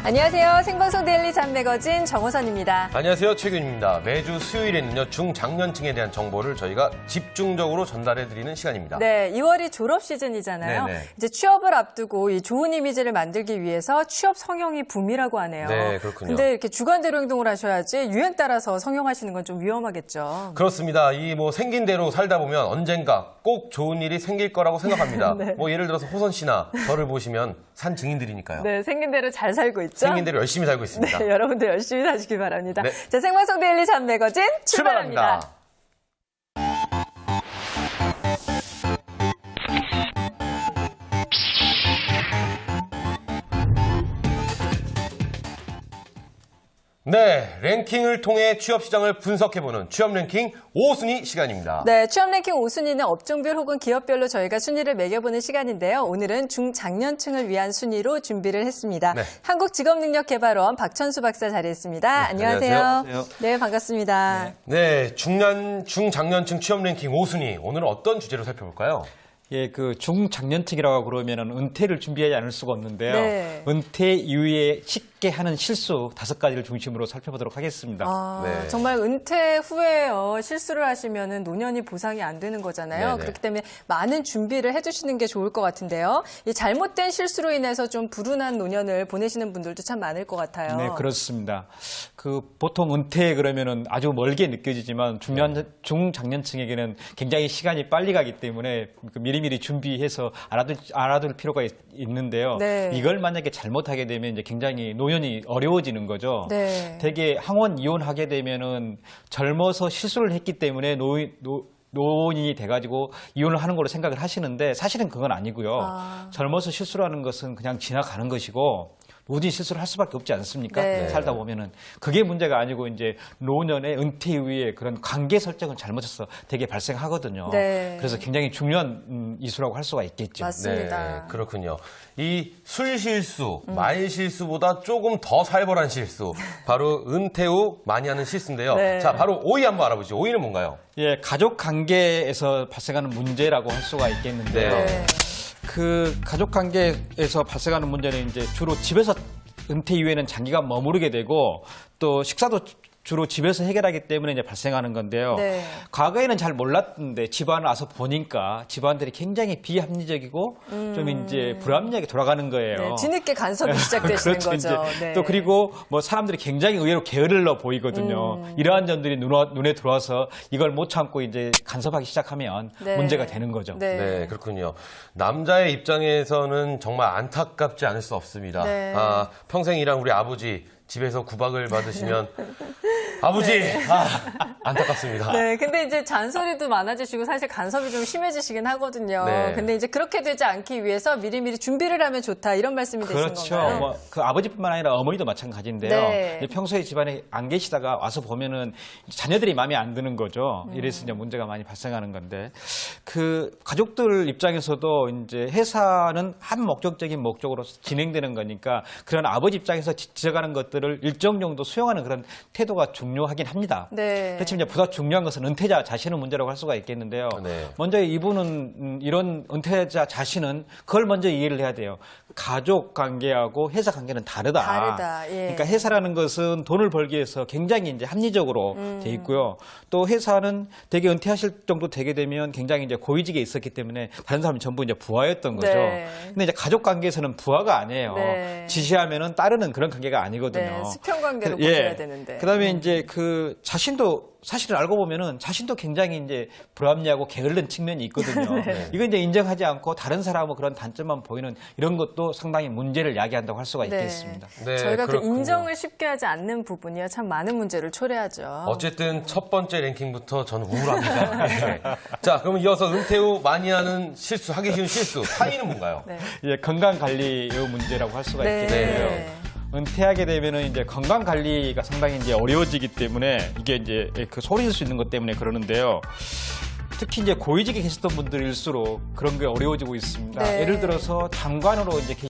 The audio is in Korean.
안녕하세요. 생방송 데일리 잡매거진 정호선입니다. 안녕하세요. 최균입니다. 매주 수요일에는요, 중장년층에 대한 정보를 저희가 집중적으로 전달해드리는 시간입니다. 네, 2월이 졸업 시즌이잖아요. 네네. 이제 취업을 앞두고 이 좋은 이미지를 만들기 위해서 취업 성형이 붐이라고 하네요. 네, 그렇군요. 근데 이렇게 주관대로 행동을 하셔야지 유행 따라서 성형하시는 건 좀 위험하겠죠. 그렇습니다. 이 생긴 대로 살다 보면 언젠가 꼭 좋은 일이 생길 거라고 생각합니다. 네. 예를 들어서 호선 씨나 저를 보시면 산 증인들이니까요. 네, 생긴 대로 잘 살고 있죠. 생긴 대로 열심히 살고 있습니다. 네, 여러분들 열심히 사시기 바랍니다. 네. 자, 생방송 데일리 잡매거진 출발합니다. 네, 랭킹을 통해 취업 시장을 분석해보는 취업 랭킹 5순위 시간입니다. 네, 취업 랭킹 5순위는 업종별 혹은 기업별로 저희가 순위를 매겨보는 시간인데요. 오늘은 중장년층을 위한 순위로 준비를 했습니다. 네. 한국직업능력개발원 박천수 박사 자리했습니다. 안녕하세요. 안녕하세요. 네, 반갑습니다. 네, 중장년층 취업 랭킹 5순위. 오늘은 어떤 주제로 살펴볼까요? 예, 중장년층이라고 그러면은 은퇴를 준비하지 않을 수가 없는데요. 네. 은퇴 이후에 쉽게 하는 실수 5가지를 중심으로 살펴보도록 하겠습니다. 네. 정말 은퇴 후에 실수를 하시면 노년이 보상이 안 되는 거잖아요. 네네. 그렇기 때문에 많은 준비를 해두시는 게 좋을 것 같은데요. 이 잘못된 실수로 인해서 좀 불운한 노년을 보내시는 분들도 참 많을 것 같아요. 네, 그렇습니다. 보통 은퇴 그러면은 아주 멀게 느껴지지만 중장년층에게는 굉장히 시간이 빨리 가기 때문에 미리미리 준비해서 알아둘 필요가 있는데요. 네. 이걸 만약에 잘못하게 되면 이제 굉장히 노년이 어려워지는 거죠. 네. 되게 항원 이혼하게 되면은 젊어서 실수를 했기 때문에 노인이 돼가지고 이혼을 하는 걸로 생각을 하시는데 사실은 그건 아니고요. 젊어서 실수를 하는 것은 그냥 지나가는 것이고 모든 실수를 할 수밖에 없지 않습니까? 네. 살다 보면은 그게 문제가 아니고 이제 노년의 은퇴 이후에 그런 관계 설정을 잘못해서 되게 발생하거든요. 네. 그래서 굉장히 중요한 이수라고 할 수가 있겠죠. 맞습니다. 네, 그렇군요. 이 술 실수, 말 실수보다 조금 더 살벌한 실수. 바로 은퇴 후 많이 하는 실수인데요. 네. 자, 바로 5위 한번 알아보죠. 5위는 뭔가요? 예, 가족 관계에서 발생하는 문제라고 할 수가 있겠는데요. 네. 가족 관계에서 발생하는 문제는 이제 주로 집에서 은퇴 이후에는 장기간 머무르게 되고 또 식사도 주로 집에서 해결하기 때문에 이제 발생하는 건데요. 네. 과거에는 잘 몰랐는데 집안을 와서 보니까 집안들이 굉장히 비합리적이고 좀 이제 불합리하게 돌아가는 거예요. 네, 뒤늦게 간섭이 시작되시는 그렇죠, 거죠. 이제. 네. 또 그리고 사람들이 굉장히 의외로 게을러 보이거든요. 이러한 점들이 눈에 들어와서 이걸 못 참고 이제 간섭하기 시작하면 네. 문제가 되는 거죠. 네. 네, 그렇군요. 남자의 입장에서는 정말 안타깝지 않을 수 없습니다. 네. 평생 일한 우리 아버지 집에서 구박을 받으시면 아버지, 안타깝습니다. 네, 근데 이제 잔소리도 많아지시고 사실 간섭이 좀 심해지시긴 하거든요. 네. 근데 이제 그렇게 되지 않기 위해서 미리미리 준비를 하면 좋다 이런 말씀이 되신 그렇죠. 건가요? 그 아버지뿐만 아니라 어머니도 마찬가지인데요. 네. 이제 평소에 집안에 안 계시다가 와서 보면은 자녀들이 마음에 안 드는 거죠. 이래서 이제 문제가 많이 발생하는 건데 가족들 입장에서도 이제 회사는 한 목적적인 목적으로 진행되는 거니까 그런 아버지 입장에서 지적하는 것들을 일정 정도 수용하는 그런 태도가 중요하긴 합니다. 네. 그렇지만 이제 보다 중요한 것은 은퇴자 자신의 문제라고 할 수가 있겠는데요. 네. 먼저 이분은 이런 은퇴자 자신은 그걸 먼저 이해를 해야 돼요. 가족 관계하고 회사 관계는 다르다. 다르다. 예. 그러니까 회사라는 것은 돈을 벌기 위해서 굉장히 이제 합리적으로 돼 있고요. 또 회사는 되게 은퇴하실 정도 되게 되면 굉장히 이제 고위직에 있었기 때문에 다른 사람이 전부 이제 부하였던 거죠. 네. 근데 이제 가족 관계에서는 부하가 아니에요. 네. 지시하면은 따르는 그런 관계가 아니거든요. 네, 수평 관계로 예. 보셔야 되는데. 그다음에 이제 자신도 사실을 알고 보면은 자신도 굉장히 이제 불합리하고 게을른 측면이 있거든요. 네. 이건 이제 인정하지 않고 다른 사람은 그런 단점만 보이는 이런 것도 상당히 문제를 야기한다고 할 수가 네. 있겠습니다. 네, 저희가 그 그렇군요. 인정을 쉽게 하지 않는 부분이요. 참 많은 문제를 초래하죠. 어쨌든 첫 번째 랭킹부터 저는 우울합니다. 네. 자, 그럼 이어서 은퇴 후 많이 하는 실수, 하기 쉬운 실수. 4위는 뭔가요? 네. 예, 건강 관리의 문제라고 할 수가 네. 있겠는데요. 은퇴하게 되면은 이제 건강 관리가 상당히 이제 어려워지기 때문에 이게 이제 소리일 수 있는 것 때문에 그러는데요. 특히 이제 고위직에 계셨던 분들일수록 그런 게 어려워지고 있습니다. 네. 예를 들어서 장관으로 이제